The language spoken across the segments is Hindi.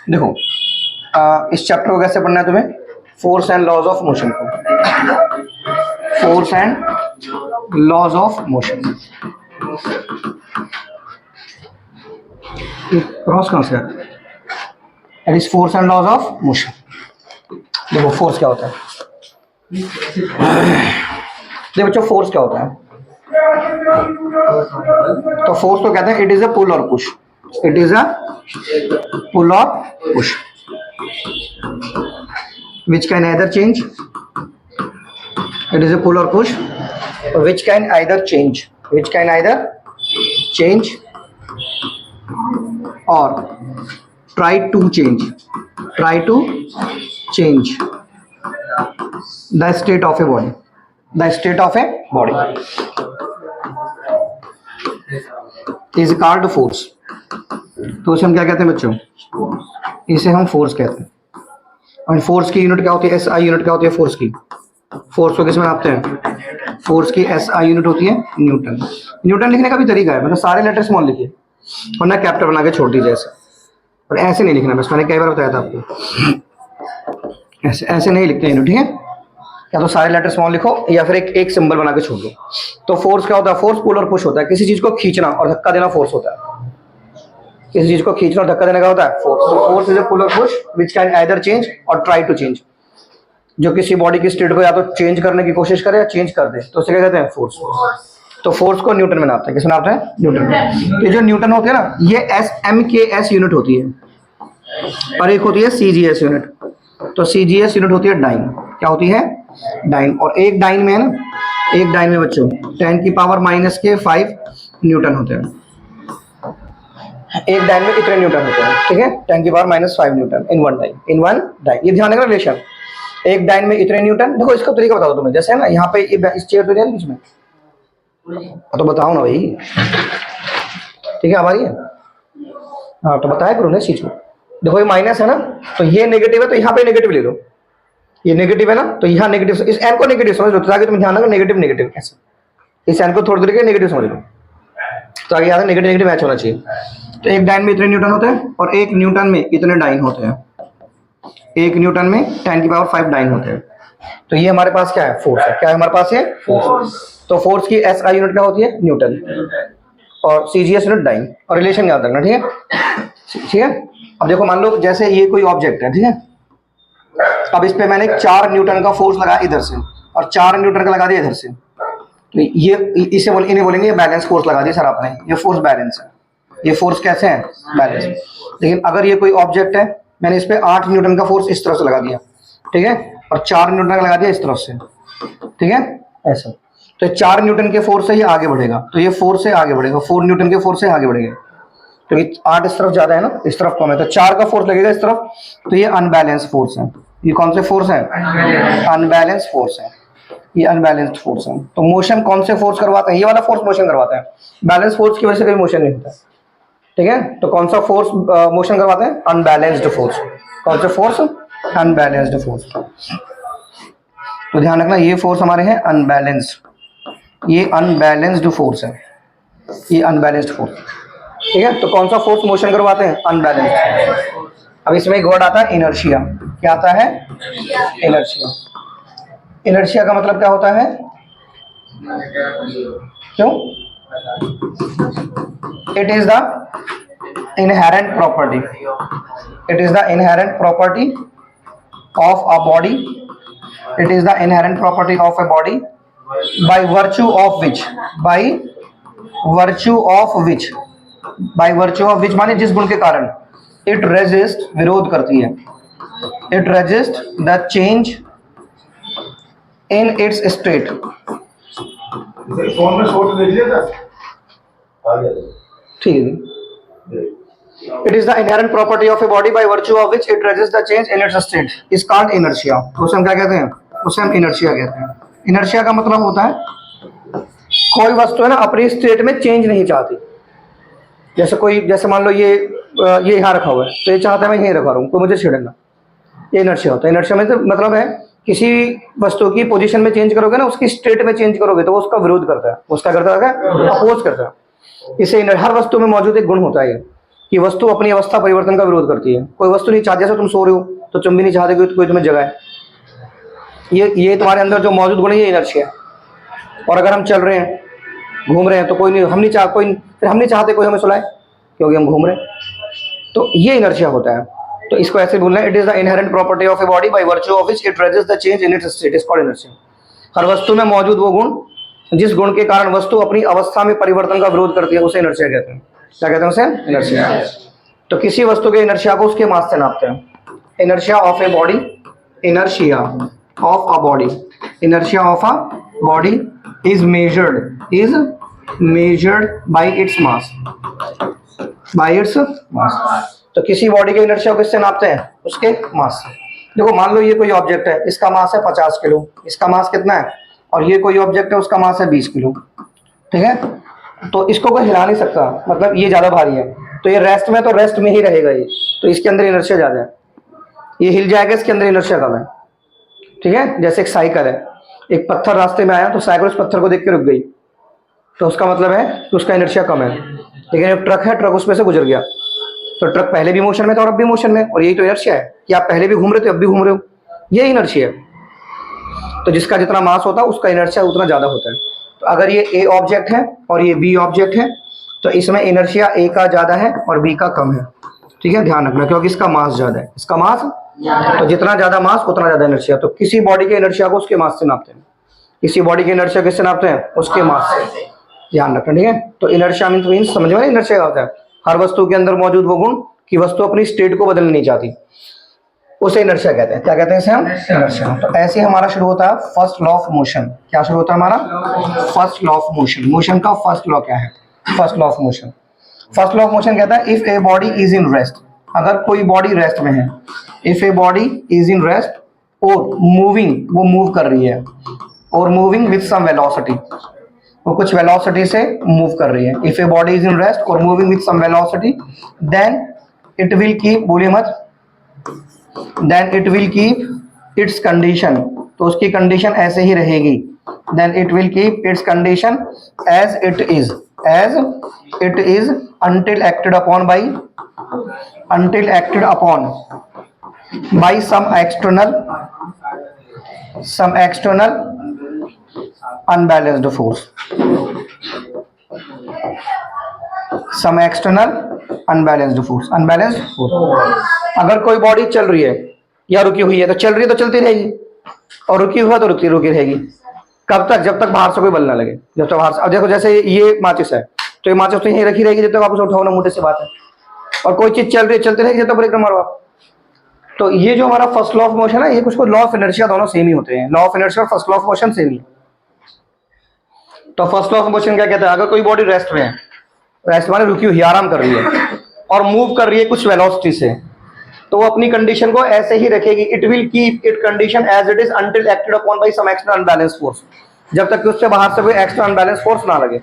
देखो इस चैप्टर को कैसे पढ़ना है तुम्हें, force and laws of motion को, force and laws of motion. Cross कहां से है, that is force and laws of motion. देखो फोर्स क्या होता है, देखो बच्चों फोर्स क्या होता है, तो फोर्स को कहते हैं इट इज अ पुल और पुश, इट इज अ पुल और push which can either change, it is a pull or push which can either change, which can either change or try to change the state of a body, the state of a body is called force। तो उसे हम क्या कहते हैं बच्चों, इसे हम फोर्स कहते हैं। और फोर्स की यूनिट क्या होती है, एस आई यूनिट क्या होती है फोर्स की, फोर्स को किसमें नापते हैं, फोर्स की एस आई यूनिट होती है न्यूटन। न्यूटन लिखने का भी तरीका है, मतलब सारे लेटर स्मॉल लिखिए वरना कैपिटल बना के छोड़ दीजिए ऐसे, और ऐसे नहीं लिखना, बस मैंने कई बार बताया था आपको, ऐसे ऐसे नहीं लिखते हैं, ठीक है, या तो सारे लेटर स्मॉल लिखो या फिर एक सिंबल बना के छोड़ दो। तो फोर्स क्या होता है, फोर्स पुल और पुश होता है, किसी चीज को खींचना और धक्का देना फोर्स होता है, किसी चीज को खींचना और धक्का देने का होता है फोर्स। फोर्स इज अ पुल और push which can either change और ट्राई टू चेंज, जो किसी बॉडी की स्टेट को या तो चेंज करने की कोशिश करे या चेंज कर दे, तो उसे क्या कहते हैं फोर्स। तो फोर्स को न्यूटन में नापते हैं, किसमें नापते हैं, न्यूटन में। ये जो न्यूटन होती है ना, ये एस एम के एस यूनिट होती है, और एक होती है सी जी एस यूनिट। तो सी जी एस यूनिट होती है डाइन, क्या होती है, डाइन। और एक डाइन में है ना, एक डाइन में बच्चों 10 की पावर माइनस के 5 न्यूटन होते हैं, एक डाइन में इतने न्यूटन होते हैं, ठीक है, 10 की power minus 5 Newton in one dyne, in one dyne. ये ध्यान रखना रिलेशन, एक डाइन में इतने न्यूटन। देखो इसका तरीका बता दो तुम्हें, जैसे है ना यहाँ पे इस चेयर तो नहीं बीच में, तो बताओ ना भाई, ठीक है, अब आ रही है, हाँ तो बताया करो ना इस चीज को। देखो ये माइनस है ना, तो ये नेगेटिव है, तो यहाँ पे नेगेटिव ले लो, ये नेगेटिव है ना, तो यहाँ नेगेटिव, इस एन को नेगेटिव समझ लो, ताकि तुम ध्यान रखो नेगेटिव नेगेटिव कैसे, इस एन को थोड़ी देर के नेगेटिव समझ लो, तो आगे याद है नेगेटिव नेगेटिव मैच होना चाहिए। तो एक डाइन में इतने न्यूटन होते हैं और एक न्यूटन में इतने डाइन होते हैं, एक न्यूटन में 10 की पावर 5 डाइन होते हैं। तो ये हमारे पास क्या है, फोर्स है, क्या है हमारे पास है, फोर्स। तो फोर्स की एस आई यूनिट क्या होती है, न्यूटन, और सी जी एस यूनिट डाइन, और रिलेशन याद रखना, ठीक है, ठीक है। अब देखो मान लो जैसे ये कोई ऑब्जेक्ट है, ठीक है, अब इस पे मैंने 4 न्यूटन का फोर्स लगाया इधर से और 4 न्यूटन का लगा दिया इधर से, तो ये इसे इन्हें बोलेंगे ये बैलेंस फोर्स लगा दिया सर आपने, ये फोर्स बैलेंस है, ये फोर्स कैसे है, बैलेंस। लेकिन अगर ये कोई ऑब्जेक्ट है, मैंने इस पे 8 न्यूटन का फोर्स इस तरफ से लगा दिया, ठीक है, और 4 न्यूटन का लगा दिया इस तरफ से, ठीक है, ऐसा, तो 4 न्यूटन के फोर्स से ये आगे बढ़ेगा, तो ये फोर्स से आगे बढ़ेगा, 4 न्यूटन के फोर्स से आगे बढ़ेगा, तो ये 8 इस तरफ ज्यादा है ना, इस तरफ कम है, तो 4 का फोर्स लगेगा इस तरफ, तो ये अनबैलेंस फोर्स है। ये कौन से फोर्स है, अनबैलेंस फोर्स है, ये अनबैलेंस्ड फोर्स है। तो मोशन कौन से फोर्स करवाते हैं, ये वाला फोर्स मोशन करवाता है, बैलेंस फोर्स की वजह से कभी मोशन नहीं होता, ठीक है। तो कौन सा फोर्स मोशन करवाते हैं, अनबैलेंस्ड फोर्स। कौन सा फोर्स, अनबैलेंस्ड फोर्स। तो ध्यान रखना ये फोर्स हमारे हैं अनबैलेंस्ड, ये अनबैलेंस्ड फोर्स है, ये अनबैलेंस्ड फोर्स, ठीक है। तो कौन सा फोर्स मोशन करवाते हैं, अनबैलेंस्ड। अब इसमें एक वर्ड आता है इनर्शिया, क्या आता है, इनर्शिया। इनर्शिया का मतलब क्या होता है, क्यों, it is the inherent property, it is the inherent property of a body, it is the inherent property of a body by virtue of which, by virtue of which, by virtue of which माने जिस गुण के कारण it resist, विरोध करती है, it resist the change in its state। ठीक है, it is the inherent property of a body by virtue of which it resists the change in its state is called inertia। तो उसे हम क्या कहते हैं, उसे हम inertia कहते हैं। inertia का मतलब होता है कोई वस्तु है ना अपनी स्टेट में चेंज नहीं चाहती, जैसे कोई, जैसे मान लो ये यहाँ रखा हुआ है, तो ये चाहता है मैं यहीं रखा रहूँ, कोई मुझे छेड़ेगा, ये inertia होता है। inertia में मतलब है किसी वस्तु की पोजीशन में चेंज करोगे ना, उसकी स्टेट में चेंज करोगे तो वो उसका विरोध करता है, उसका करता है, अपोज करता है। इसे हर वस्तु में मौजूद एक गुण होता है, कि वस्तु अपनी अवस्था परिवर्तन का विरोध करती है। कोई वस्तु नहीं चाहती, जैसे तुम सो रहे हो तो तुम भी नहीं चाहते कि कोई तुम्हें जगाए। ये तुम्हारे अंदर जो मौजूद गुण है, ये इनर्शिया है। और अगर हम चल रहे हैं, घूम रहे हैं, तो कोई नहीं, हम नहीं चाहते कोई हमें सुलाए, क्योंकि हम घूम रहे हैं। तो ये इनर्शिया होता है। तो इसको ऐसे बोलना है, it is the inherent property of a body by virtue of which it resist the change in its state, is called inertia. हर वस्तु में मौजूद वो गुण जिस गुण के कारण वस्तु अपनी अवस्था में परिवर्तन का विरोध करती है, उसे इनर्शिया कहते हैं। क्या कहते हैं उसे? इनर्शिया। तो किसी वस्तु के इनर्शिया को उसके मास से नापते हैं। Inertia of a body, inertia of a body, inertia of a body is measured by its mass, bye its mass. तो किसी बॉडी के इनर्शिया को किससे नापते हैं? उसके मास से। देखो मान लो ये कोई ऑब्जेक्ट है, इसका मास है 50 किलो, इसका मास कितना है? और ये कोई ऑब्जेक्ट है, उसका मास है 20 किलो, ठीक है। तो इसको कोई हिला नहीं सकता, मतलब ये ज्यादा भारी है, तो ये रेस्ट में, तो रेस्ट में ही रहेगा ये, तो इसके अंदर इनर्शिया ज्यादा है। ये हिल जाएगा, इसके अंदर इनर्शिया कम है, ठीक है। जैसे एक साइकिल है, एक पत्थर रास्ते में आया तो साइकिल उस पत्थर को देख के रुक गई, तो उसका मतलब है कि उसका इनर्शिया कम है। लेकिन एक ट्रक है, ट्रक उसमें से गुजर गया, तो ट्रक पहले भी मोशन में था और अब भी मोशन में, और यही तो इनर्शिया है कि आप पहले भी घूम रहे थे, अब भी घूम रहे हो, ये इनर्शिया है। तो जिसका जितना मास होता है उसका इनर्शिया उतना ज्यादा होता है। तो अगर ये ए ऑब्जेक्ट है और ये बी ऑब्जेक्ट है, तो इसमें इनर्शिया ए का ज्यादा है और बी का कम है, ठीक है, ध्यान रखना, क्योंकि इसका मास ज्यादा है, इसका मास, तो जितना ज्यादा मास उतना ज्यादा इनर्शिया। तो किसी बॉडी के इनर्शिया को उसके मास से नापते हैं, किसी बॉडी के इनर्शिया किससे नापते हैं? उसके मास से, ध्यान रखना, ठीक है। तो इनर्शिया मीन्स समझ में, इनर्शिया क्या होता है? हर वस्तु के अंदर मौजूद वो गुण कि वस्तु अपनी स्टेट को बदलना नहीं चाहती, उसे इनर्शिया कहते हैं। क्या कहते हैं इसे हम? इनर्शिया। तो ऐसे हमारा शुरू होता है फर्स्ट लॉ ऑफ मोशन। क्या शुरू होता है हमारा? First law of motion. Motion का फर्स्ट लॉ क्या है? First law of motion. First law of motion कहता है if a body is in rest, अगर कोई बॉडी रेस्ट में है, if a body is in rest और मूविंग, वो मूव कर रही है, और मूविंग विथ सम वेलोसिटी, वो कुछ वेलोसिटी से मूव कर रही है। If a body is in rest और moving with some velocity, then it will keep, बोलिए मत, then it will keep its condition, तो उसकी कंडीशन ऐसे ही रहेगी। Then it will keep its condition as it is until acted upon by some external unbalanced force, unbalanced force। अगर कोई बॉडी चल रही है या रुकी हुई है, तो चल रही है तो चलती रहेगी, और रुकी हुआ तो रुकी रहेगी। कब तक? जब तक बाहर से कोई बल ना लगे, जब तक बाहर से। अब देखो जैसे ये माचिस है, तो ये माचिस तो यहीं रखी रहेगी जब तक आप उसे उठाओ ना, मुद्दे से बात है। और कोई चीज चल रही है, चलती रहेगी जब तक ब्रेक ना मारो आप। तो ये जो हमारा फर्स्ट लॉ ऑफ मोशन है, ये कुछ लॉ ऑफ इनर्शिया, दोनों सेम ही होते हैं। लॉ ऑफ इनर्शिया और first law of motion same ही। तो फर्स्ट लॉ ऑफ मोशन क्या कहता है? अगर कोई बॉडी रेस्ट में है, रेस्ट माने रुकी हुई, आराम कर रही है, और मूव कर रही है कुछ वेलोसिटी से, तो वो अपनी कंडीशन को ऐसे ही रखेगी। It will keep it condition as it is until acted upon by some extra unbalance force, जब तक कि उससे बाहर से कोई एक्स्ट्रा अनबैलेंस फोर्स ना लगे,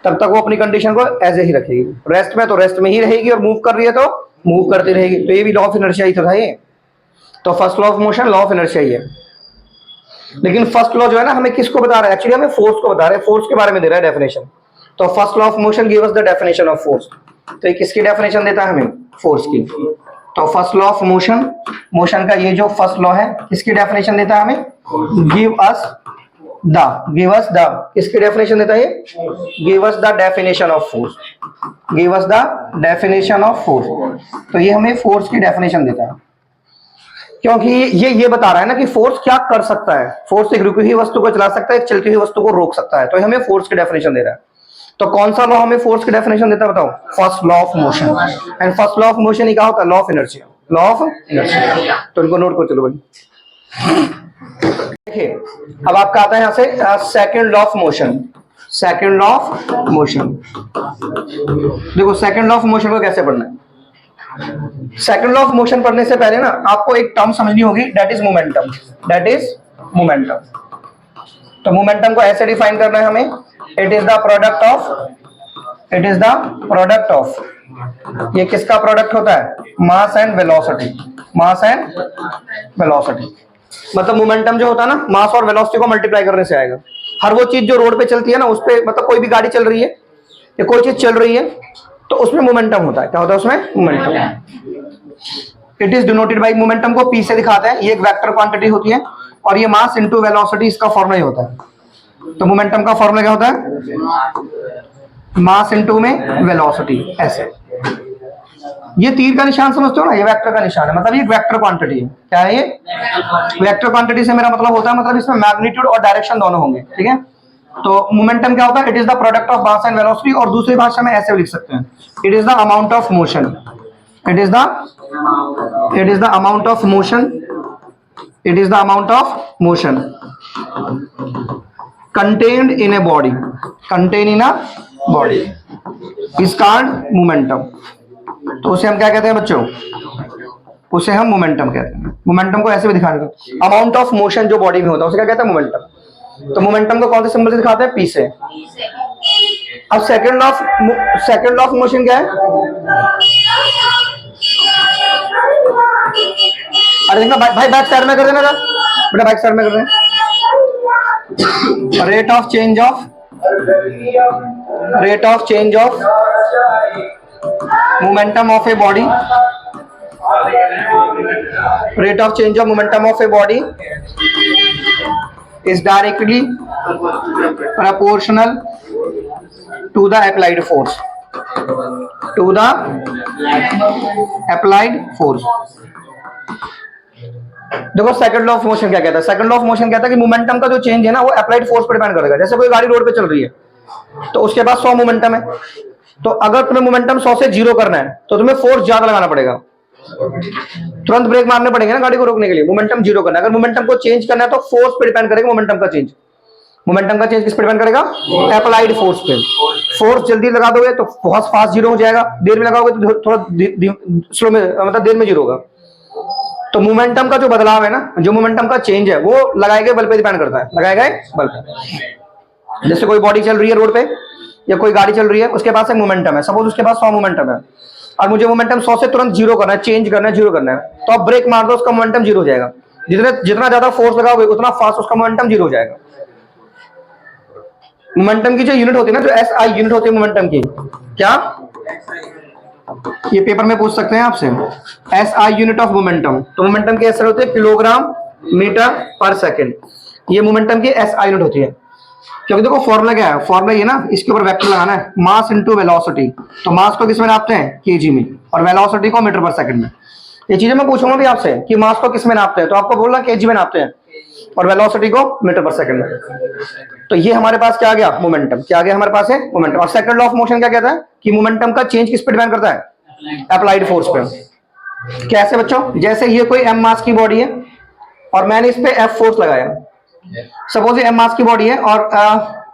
तब तक वो अपनी कंडीशन को ऐसे ही रखेगी। रेस्ट में तो रेस्ट में ही रहेगी, और मूव कर रही है तो मूव करती रहेगी। तो ये भी लॉ ऑफ इनर्शिया ही था ये। तो first law of motion law of inertia ही है। लेकिन फर्स्ट लॉ जो है ना, हमें किसको बता रहा है? एक्चुअली हमें फोर्स को बता रहे हैं, फोर्स के बारे में दे रहा है डेफिनेशन। तो first law of motion give us the definition of force. तो ये किसकी डेफिनेशन देता है? हमें फोर्स की। तो first law of motion, motion का ये जो फर्स्ट लॉ है, किसकी डेफिनेशन देता है हमें? गिव अस द, किसकी डेफिनेशन देता है ये? Give us the definition of force, give us the definition of force. तो ये हमें फोर्स की डेफिनेशन देता है, क्योंकि ये बता रहा है ना कि फोर्स क्या कर सकता है। फोर्स एक रुकी हुई वस्तु को चला सकता है, एक चलती हुई वस्तु को रोक सकता है। तो ये हमें फोर्स की डेफिनेशन दे रहा है। तो कौन सा लॉ हमें फोर्स की डेफिनेशन देता है बताओ? First law of motion. And first law of motion ही क्या होता है? Law of inertia, law of inertia. तो इनको नोट कर चलो भाई। देखिए अब आपका आता है यहां से second law of motion. Second law of motion, देखो सेकंड लॉ ऑफ मोशन को कैसे पढ़ना है। सेकंड लॉ ऑफ मोशन पढ़ने से पहले ना आपको एक टर्म समझनी होगी, that is momentum. That is momentum. तो मोमेंटम को ऐसे डिफाइन करना है हमें, it is the product of, ये किसका प्रोडक्ट होता है? Mass and velocity, mass and velocity. मतलब मोमेंटम जो होता है ना, मास और वेलोसिटी को मल्टीप्लाई करने से आएगा। हर वो चीज जो रोड पे चलती है ना, उस पे, मतलब कोई भी गाड़ी चल रही है या कोई चीज चल रही है, तो उसमें मोमेंटम होता है। क्या होता है उसमें? Momentum. It is denoted by, momentum को पी से दिखाते हैं। ये एक वेक्टर क्वांटिटी होती है और ये मास इनटू वेलोसिटी, इसका फॉर्मूला ही होता है। तो मोमेंटम का फॉर्मूला क्या होता है? मास इनटू में वेलोसिटी, ऐसे। ये तीर का निशान समझते हो ना, ये वेक्टर का निशान है, मतलब ये वेक्टर क्वांटिटी है। क्या है ये? वेक्टर क्वांटिटी से मेरा मतलब होता है, मतलब इसमें मैग्नीट्यूड और डायरेक्शन दोनों होंगे, ठीक है। तो मोमेंटम क्या होता है? It is the product of mass and velocity, और दूसरी भाषा में ऐसे लिख सकते हैं, it is the amount of motion, it is the amount of motion, it is the amount of motion contained in a body, contain in a body is called momentum. तो उसे हम क्या कहते हैं बच्चों? उसे हम मोमेंटम कहते हैं। मोमेंटम को ऐसे भी दिखाने का, अमाउंट ऑफ मोशन जो बॉडी में होता है उसे क्या कहते हैं? मोमेंटम। तो मोमेंटम को कौन से सिंबल से दिखाते हैं? पी से। अब सेकंड लॉ ऑफ मोशन क्या है? अरे देखना भाई, बैक साइड में कर देना था बेटा, बैक साइड में कर देना। Rate of change of momentum of a body, rate of change of momentum of a body is directly proportional to the applied force, to the applied force। देखो सेकंड लॉ ऑफ मोशन क्या कहता है? सेकंड लॉ ऑफ मोशन कहता है कि मोमेंटम का जो चेंज है ना, वो अप्लाइड फोर्स पर डिपेंड करेगा। जैसे कोई गाड़ी रोड पे चल रही है तो उसके पास 100 मोमेंटम है, तो अगर तुम्हें मोमेंटम 100 से 0 करना है तो तुम्हें फोर्स ज्यादा लगाना पड़ेगा, तुरंत ब्रेक मारने पड़ेंगे ना गाड़ी को रोकने के लिए। मोमेंटम 0 करना है, अगर मोमेंटम को चेंज करना है तो फोर्स पे डिपेंड करेगा मोमेंटम का चेंज। मोमेंटम का चेंज किस पे डिपेंड करेगा? अप्लाइड फोर्स पे। फोर्स जल्दी लगा दोगे तो बहुत फास्ट 0 हो जाएगा, देर में लगाओगे तो थोड़ा स्लो में, मतलब देर में 0 होगा। तो मोमेंटम का जो बदलाव है ना, जो मोमेंटम का चेंज है, वो लगाए गए बल पे डिपेंड करता है, लगाए गए बल पे। जैसे कोई बॉडी चल रही है रोड पे या कोई गाड़ी चल रही है, उसके पास एक मोमेंटम है, सपोज उसके पास 100 मोमेंटम है और मुझे मोमेंटम 100 से तुरंत 0 करना है, चेंज करना है, 0 करना है, तो आप ब्रेक मार दो, उसका मोमेंटम 0 हो जाएगा। जितना ज्यादा फोर्स लगाओगे उतना फास्ट उसका मोमेंटम 0 हो जाएगा। मोमेंटम की जो यूनिट होती है ना, जो SI यूनिट होती है मोमेंटम की, क्या ये पेपर में पूछ सकते हैं आपसे, SI यूनिट ऑफ मोमेंटम। तो मोमेंटम की SI होती है किलोग्राम मीटर पर सेकेंड, ये मोमेंटम की SI यूनिट होती है। क्योंकि देखो फॉर्मूला क्या है? फॉर्मूला ये ना, इसके ऊपर वेक्टर लगाना है, मास इनटू वेलोसिटी। तो मास को किस में नापते हैं? केजी में, और वेलोसिटी को मीटर पर सेकंड में। ये चीजें मैं पूछूंगा भी आपसे कि मास को किस में नापते हैं, तो आपको बोलना केजी में नापते हैं और वेलोसिटी को मीटर पर सेकंड में। तो ये हमारे पास क्या आ गया? मोमेंटम। क्या आ गया हमारे पास है? मोमेंटम। और सेकंड लॉ ऑफ मोशन क्या कहता है कि मोमेंटम का चेंज किस पे डिपेंड करता है? अप्लाइड फोर्स पे। कैसे बच्चों? जैसे ये कोई m मास की बॉडी है और मैंने इस पे F फोर्स लगाया, सपोज ये m मास की बॉडी है और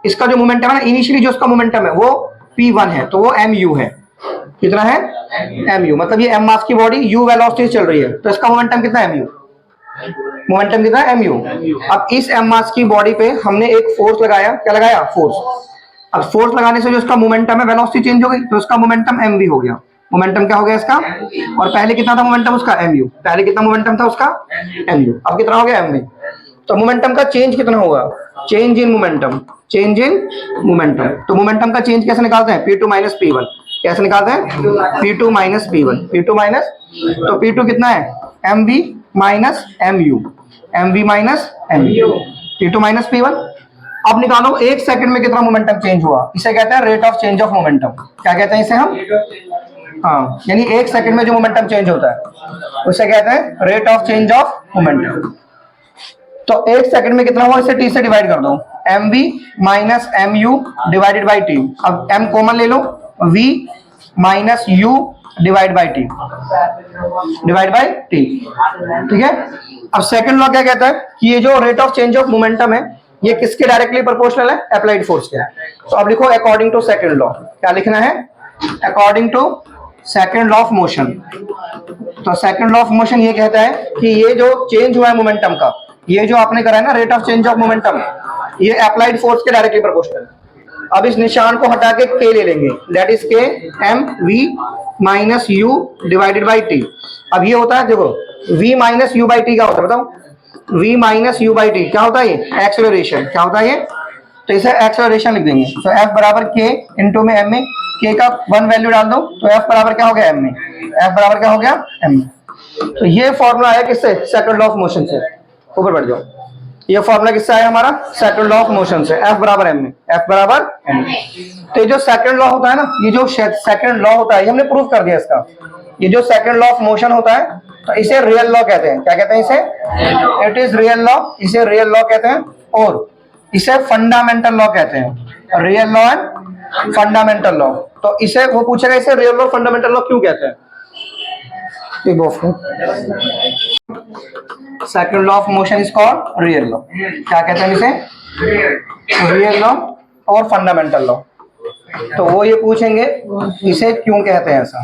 इसका जो मोमेंटम है ना, इनिशियली जो उसका मोमेंटम है वो P1 है, तो वो mu है। कितना है? mu। मतलब ये m मास की बॉडी u वेलोसिटी चल रही है, तो इसका मोमेंटम कितना है? mu। मोमेंटम कितना है? mu। अब इस m मास की बॉडी पे हमने एक फोर्स लगाया, क्या लगाया? फोर्स। अब फोर्स लगाने से जो इसका मोमेंटम है, वेलोसिटी चेंज हो गई, तो इसका मोमेंटम mv हो गया। मोमेंटम क्या हो गया इसका? और पहले कितना था मोमेंटम उसका? mu। पहले कितना मोमेंटम था उसका? mu। अब कितना हो गया? mv। तो मोमेंटम का चेंज कितना होगा? Change in momentum, change in momentum. तो मोमेंटम का चेंज कैसे निकालते हैं? P2 minus P1। कैसे निकालते हैं? P2 minus P1। P2 minus, तो P2 कितना है? mv minus mu, mv minus mu, P2 minus P1। अब निकालो 1 सेकंड में कितना मोमेंटम चेंज हुआ। इसे कहते हैं rate of change of momentum. क्या कहते हैं इसे हम? हाँ, यानी 1 सेकंड में जो मोमेंटम चेंज होता है उसे कहते हैं rate of change of momentum. तो 1 सेकंड में कितना हुआ? इसे t से डिवाइड कर दो, mv minus mu divided by t। अब m कॉमन ले लो, v minus u divide by t, divide by t। ठीक है। अब सेकंड लॉ क्या कहता है कि ये जो rate of change of momentum है, ये किसके डायरेक्टली प्रोपोर्शनल है? अप्लाइड फोर्स के। तो अब लिखो अकॉर्डिंग टू सेकंड लॉ। क्या लिखना है? According to second law of motion. तो सेकंड लॉ ऑफ मोशन ये कहता है कि ये जो चेंज हुआ है मोमेंटम का, ये जो आपने करा है ना rate of change of momentum, ये अप्लाइड फोर्स के डायरेक्टली प्रोपोर्शनल है। अब इस निशान को हटा के k ले लेंगे, that is k m v minus u divided by t। अब ये होता है, देखो v minus u by t क्या होता है बताओ? v minus u by t क्या होता है? ये एक्सेलरेशन। क्या होता है? ये तो इसे एक्सेलरेशन लिख देंगे। तो F बराबर K इंटू में M में, K का 1 वैल्यू डाल दो तो F बराबर क्या हो गया M में, F बराबर क्या हो गया M में। तो ये फॉर्मूला है किससे, सेकंड लॉ ऑफ मोशन से। ऊपर बढ़ जाओ, ये फॉर्मूला किससे आया हमारा, सेकंड लॉ ऑफ मोशन से, F बराबर M में, F बराबर M में। तो ये जो सेकंड लॉ होता है ना, ये जो सेकंड लॉ होता है ये हमने प्रूव कर दिया इसका। ये जो सेकंड लॉ ऑफ मोशन होता है तो इसे रियल लॉ कहते हैं। क्या कहते हैं इसे, इट इज रियल लॉ, इसे रियल लॉ कहते हैं। और इसे फंडामेंटल लॉ कहते हैं, real law and fundamental law. तो इसे वो पूछेगा इसे रियल लॉ फंडामेंटल लॉ क्यों कहते हैं। Second law of motion is called real law. क्या कहते हैं इसे, रियल लॉ और फंडामेंटल लॉ। तो वो ये पूछेंगे इसे क्यों कहते हैं ऐसा।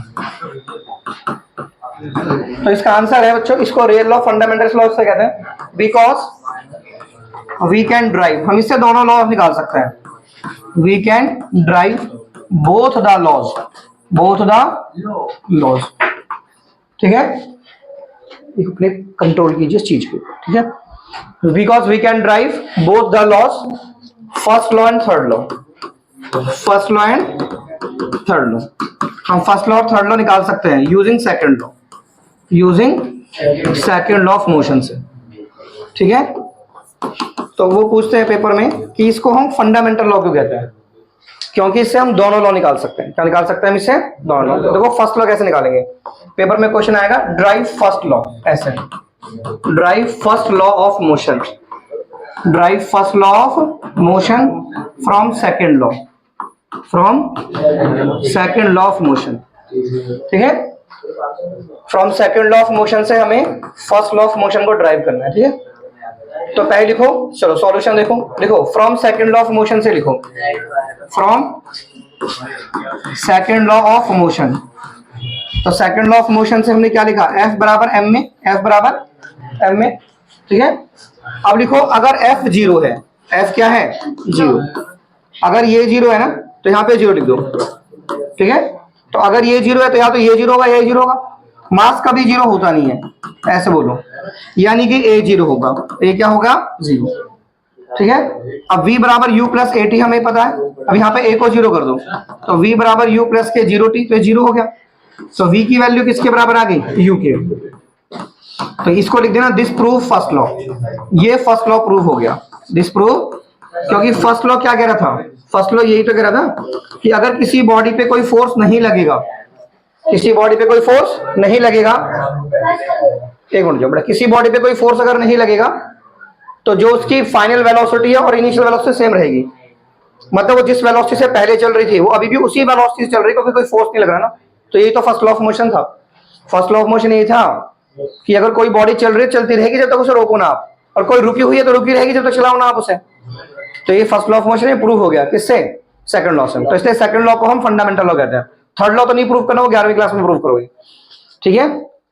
तो इसका आंसर है बच्चों, इसको रियल लॉ फंडामेंटल लॉ से कहते हैं बिकॉज वी कैन ड्राइव, हम इससे दोनों लॉ निकाल सकते हैं। We can drive both the laws, both the laws. ठीक है, अपने कंट्रोल कीजिए इस चीज को। ठीक है, because we can drive both the laws, first law and third law, first law and third law. हम फर्स्ट लॉ और थर्ड लॉ निकाल सकते हैं using second law, using second law of motion से। ठीक है, तो वो पूछते हैं पेपर में कि इसको हम फंडामेंटल लॉ क्यों कहते हैं, क्योंकि इससे हम दोनों लॉ निकाल सकते हैं। क्या निकाल सकते हैं हम इससे, दोनों लॉ। देखो फर्स्ट लॉ कैसे निकालेंगे, पेपर में क्वेश्चन आएगा ड्राइव फर्स्ट लॉ, ऐसे drive first law of motion, drive first law of motion from second law, from second law of motion. ठीक है, from second law of motion से हमें फर्स्ट लॉ ऑफ मोशन को ड्राइव करना है। ठीक है, तो पहले लिखो, चलो सॉल्यूशन देखो, लिखो from second law of motion से लिखो, from second law of motion. तो सेकंड लॉ ऑफ मोशन से हमने क्या लिखा, F बराबर M में, F बराबर M में। ठीक है, अब लिखो अगर F 0 है, F क्या है 0, अगर ये 0 है ना तो यहाँ पे 0 लिख दो। ठीक है, तो अगर ये 0 है तो या तो ये 0 होगा या ये 0 होगा। मास कभी 0 होता नहीं है, ऐसे बोलो, यानी कि A 0 होगा, A क्या होगा 0। ठीक है, अब V बराबर U प्लस AT हमें पता है, अब यहाँ पे A को 0 कर दो तो V बराबर U प्लस के 0T, तो 0 हो गया। तो V की वैल्यू किसके बराबर आ गई, U के। तो इसको लिख देना दिस प्रूव फर्स्ट लॉ, ये फर्स्ट लॉ प्रूव हो गया, दिस प्रूव। क्योंकि फर्स्ट लॉ क्या कह रहा था, फर्स्ट लॉ यही तो कह रहा था कि अगर किसी बॉडी पे कोई फोर्स नहीं लगेगा, किसी बॉडी पे कोई फोर्स नहीं लगेगा, एक मिनट जो बेटा, किसी बॉडी पे कोई फोर्स अगर नहीं लगेगा तो जो उसकी फाइनल वेलोसिटी है और इनिशियल वेलोसिटी सेम रहेगी। मतलब वो जिस वेलोसिटी से पहले चल रही थी वो अभी भी उसी वेलोसिटी से चल रही है, क्योंकि कोई फोर्स नहीं लग रहा ना। तो यही तो फर्स्ट लॉ ऑफ मोशन था। फर्स्ट लॉ ऑफ मोशन यही था कि अगर कोई बॉडी चल रही है, चलती रहेगी जब तक उसे रोको ना आप, और कोई रुकी हुई है तो रुकी रहेगी जब तक चलाओ ना आप उसे। तो ये first law of motion prove हो गया किससे, सेकंड लॉ से। तो इसलिए सेकंड लॉ को हम फंडामेंटल लॉ कहते हैं। थर्ड लॉ तो नहीं प्रूव करना, वो 11वीं क्लास में प्रूव करोगे। ठीक है,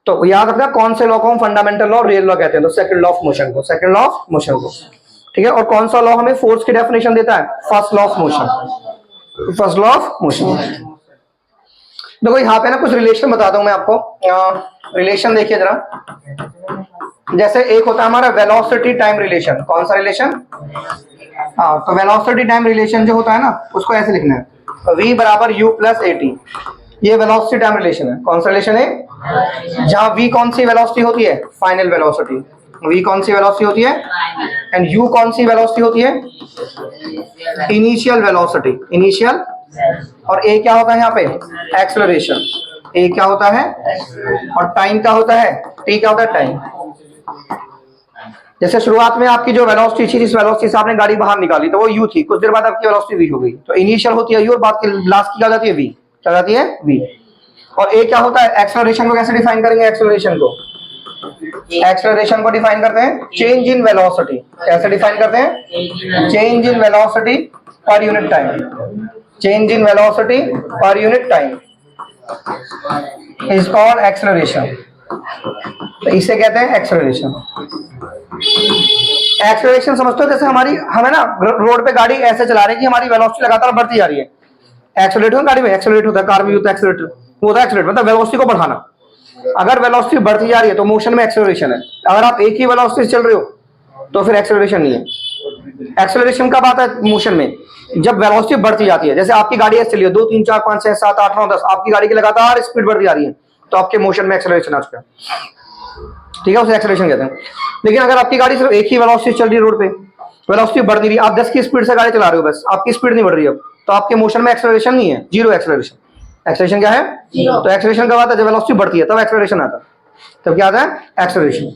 तो याद रखना कौन से लॉ को हम फंडामेंटल लॉ और रियल लॉ कहते हैं, तो सेकंड लॉ ऑफ मोशन को, सेकंड लॉ ऑफ मोशन को। ठीक है, और कौन सा लॉ हमें फोर्स की डेफिनेशन देता है, first law of motion, first law of motion. देखो यहाँ पे ना कुछ रिलेशन बताता हूं मैं आपको, रिलेशन देखिए जरा। जैसे एक होता है हमारा वेलोसिटी टाइम रिलेशन, कौन सा रिलेशन, हाँ, तो वेलोसिटी टाइम रिलेशन जो होता है ना उसको ऐसे लिखना है, V बराबर U प्लस AT, ये वेलोसिटी टाइम रिलेशन है। कौन सा रिलेशन है, जहां V कौन सी वेलोसिटी होती है, फाइनल वेलोसिटी, V कौन सी वेलोसिटी होती है, एंड U कौन सी वेलोसिटी होती है, इनिशियल वेलोसिटी, इनिशियल। और A क्या होता है यहाँ पे, एक्सेलरेशन, A क्या होता है, और टाइम क्या होता है, T क्या होता है, टाइम। जैसे शुरुआत में आपकी जो वेलोसिटी थी, जिस वेलोसिटी से आपने गाड़ी बाहर निकाली तो वो U थी, कुछ देर बाद आपकी वेलोसिटी V हो गई। तो इनिशियल होती है U और बाद की लास्ट की क्या जाती है V, क्या जाती है V। और A क्या होता है, एक्सेलरेशन को कैसे डिफाइन करेंगे, एक्सेलरेशन को, एक्सेलरेशन को डिफाइन करते हैं चेंज इन वेलोसिटी। कैसे डिफाइन करते हैं, change in velocity per unit time, change in velocity per unit time is called acceleration. तो इसे कहते हैं एक्सेलरेशन। एक्सेलरेशन समझते हो, जैसे हमें ना रोड पे गाड़ी ऐसे चला रहे हैं कि हमारी वेलोसिटी लगातार बढ़ती जा रही है। एक्सेलरेट हो गाड़ी में, एक्सेलरेट होता है, कार में होता है एक्सेलरेटर, वो होता है एक्सेलरेट, मतलब वेलोसिटी को बढ़ाना। अगर वेलोसिटी बढ़ती जा रही है तो मोशन में एक्सेलरेशन है। अगर आप एक ही वेलोसिटी से चल रहे हो तो फिर एक्सेलरेशन नहीं है। एक्सेलरेशन कब आता है मोशन में? जब वेलोसिटी बढ़ती जाती है। जैसे आपकी गाड़ी ऐसे चली है 2 3 4 5 6 7 8 9 10, आपकी गाड़ी की लगातार स्पीड बढ़ती जा रही है, तो आपके मोशन में एक्सेलरेशन आ चुका है, ठीक है, उसे एक्सेलरेशन कहते हैं। लेकिन अगर आपकी गाड़ी सिर्फ एक ही वेलोसिटी चल रही है रोड पे, वेलोसिटी बढ़ नहीं रही, आप 10 की स्पीड से गाड़ी चला रहे हो, बस आपकी स्पीड नहीं बढ़ रही है, तो आपके मोशन में एक्सेलरेशन नहीं है, जीरो एक्सेलरेशन। एक्सेलरेशन क्या है? तो एक्सेलरेशन कब आता है? जब वेलोसिटी बढ़ती है तब एक्सेलरेशन आता है। तब क्या आता है? एक्सेलरेशन।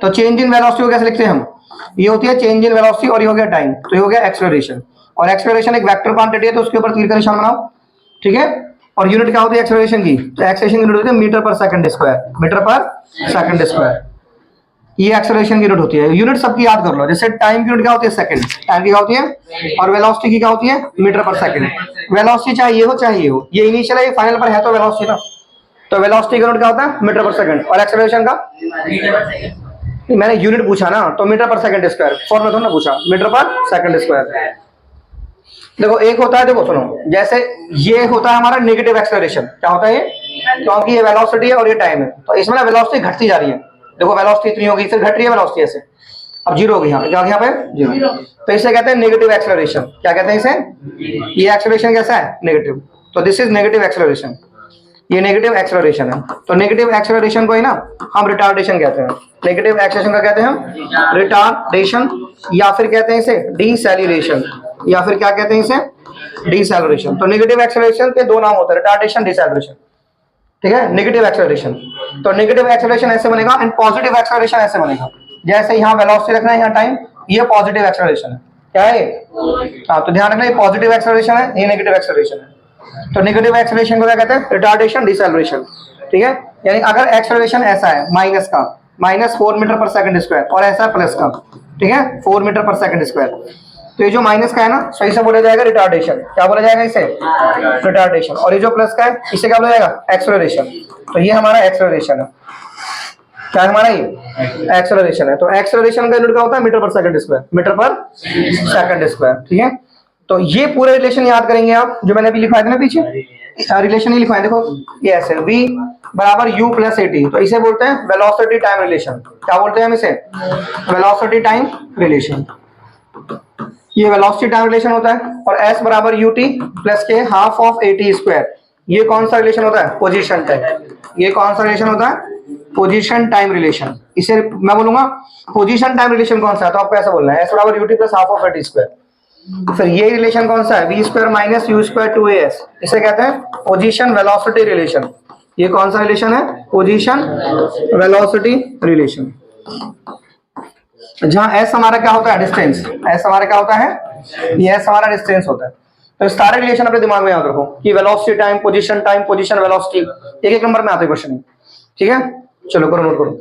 तो चेंज इन वेलोसिटी को कैसे लिखते हैं हम? ये होती है चेंज इन वेलोसिटी और ये हो गया टाइम, तो ये हो गया एक्सेलरेशन। और एक्सेलरेशन एक वेक्टर क्वांटिटी है, तो उसके ऊपर तीर का निशान बनाओ, ठीक है। और यूनिट क्या होती है एक्सेलरेशन की? तो एक्सेलरेशन की यूनिट होती है मीटर पर सेकंड स्क्वायर, मीटर पर सेकंड स्क्वायर, ये एक्सेलरेशन की यूनिट होती है। यूनिट सबकी याद कर लो, जैसे टाइम की यूनिट क्या होती है? सेकंड, टाइम की क्या होती है? और वेलोसिटी की क्या होती है? मीटर पर सेकंड। वेलोसिटी चाहे ये हो चाहे ये हो, ये इनिशियल है ये फाइनल पर है, तो वेलोसिटी ना, तो वेलोसिटी का यूनिट क्या होता है? मीटर पर सेकंड। और एक्सेलरेशन का? नहीं, मैंने यूनिट पूछा ना, तो मीटर पर सेकंड स्क्वायर, फॉर्मूला थोड़ा ना पूछा, मीटर पर सेकंड स्क्वायर। देखो एक होता है, देखो सुनो, जैसे ये होता है हमारा नेगेटिव एक्सेलरेशन, क्या होता है ये? क्योंकि ये वेलोसिटी है और ये टाइम है, तो इसमें ना वेलोसिटी घटती जा रही है। देखो वेलोसिटी इतनी हो गई, फिर घट रही है वेलोसिटी ऐसे, अब जीरो हो गई, यहाँ पे क्या हो गया? यहाँ पे जीरो। तो इसे कहते हैं नेगेटिव एक्सेलरेशन। क्या कहते हैं इसे? ये एक्सेलरेशन कैसा है? नेगेटिव। तो दिस इज नेगेटिव एक्सेलरेशन, ये नेगेटिव एक्सेलरेशन है। तो नेगेटिव एक्सेलरेशन को ही ना हम रिटार्डेशन कहते हैं। नेगेटिव एक्सेलरेशन का कहते हैं हम रिटार्डेशन, या फिर कहते हैं इसे डिसेलरेशन, या फिर क्या कहते हैं इसे? डिसेलरेशन। तो नेगेटिव एक्सेलरेशन के दो नाम होते हैं, रिटार्डेशन, डिसेलरेशन, ठीक है। नेगेटिव एक्सेलरेशन, तो नेगेटिव एक्सेलरेशन ऐसे बनेगा एंड पॉजिटिव एक्सेलरेशन ऐसे बनेगा। जैसे यहाँ वेलोसिटी रखना है, यहाँ टाइम, ये पॉजिटिव एक्सेलरेशन है, क्या है ये? हाँ, तो ध्यान रखना, ये पॉजिटिव एक्सेलरेशन है, ये नेगेटिव एक्सेलरेशन है। तो नेगेटिव एक्सेलरेशन को क्या कहते हैं? रिटार्डेशन, डिसेलरेशन, ठीक है। यानी अगर एक्सेलरेशन ऐसा है माइनस का, -4 मीटर पर सेकंड स्क्वायर, और ऐसा प्लस का, ठीक है, 4 मीटर पर सेकंड स्क्वायर, तो ये जो माइनस का है ना, सही से बोला जाएगा रिटार्डेशन। क्या बोला जाएगा इसे? रिटार्डेशन। और ये जो प्लस का है, इसे क्या बोला जाएगा? एक्सेलरेशन। तो ये हमारा एक्सेलरेशन है, क्या है हमारा? ये एक्सेलरेशन है। तो एक्सेलरेशन का यूनिट क्या होता है? मीटर पर सेकंड स्क्वायर, मीटर पर सेकंड स्क्वायर, ठीक है। तो ये पूरे रिलेशन याद करेंगे आप, जो मैंने अभी लिखवाए थे ना पीछे, रिलेशन ही लिखवाए, देखो ये ऐसे v बराबर u प्लस at, तो इसे बोलते हैं वेलोसिटी टाइम रिलेशन। क्या बोलते हैं हम इसे? Velocity time relation. ये वेलोसिटी टाइम रिलेशन होता है। और s बराबर ut प्लस के हाफ ऑफ at स्क्वायर, ये कौन सा रिलेशन होता है? Position time. ये कौन सा रिलेशन होता है? Position time relation. इसे मैं बोलूंगा पोजीशन टाइम रिलेशन कौन सा है, तो आपको ऐसा बोलना है, s बराबर ut plus half of at square. फिर ये रिलेशन कौन सा है? v square minus u square 2as, इसे कहते हैं पोजीशन वेलोसिटी रिलेशन। ये कौन सा रिलेशन है? Position velocity relation. जहां s हमारा क्या होता है? डिस्टेंस। s हमारा क्या होता है? ये s हमारा डिस्टेंस होता है। तो इस सारे रिलेशन अपने दिमाग में याद रखो कि वेलोसिटी टाइम, पोजीशन वेलोसिटी, एक एक नंबर में आते क्वेश्चन, ठीक है। चलो करो, नोट करो।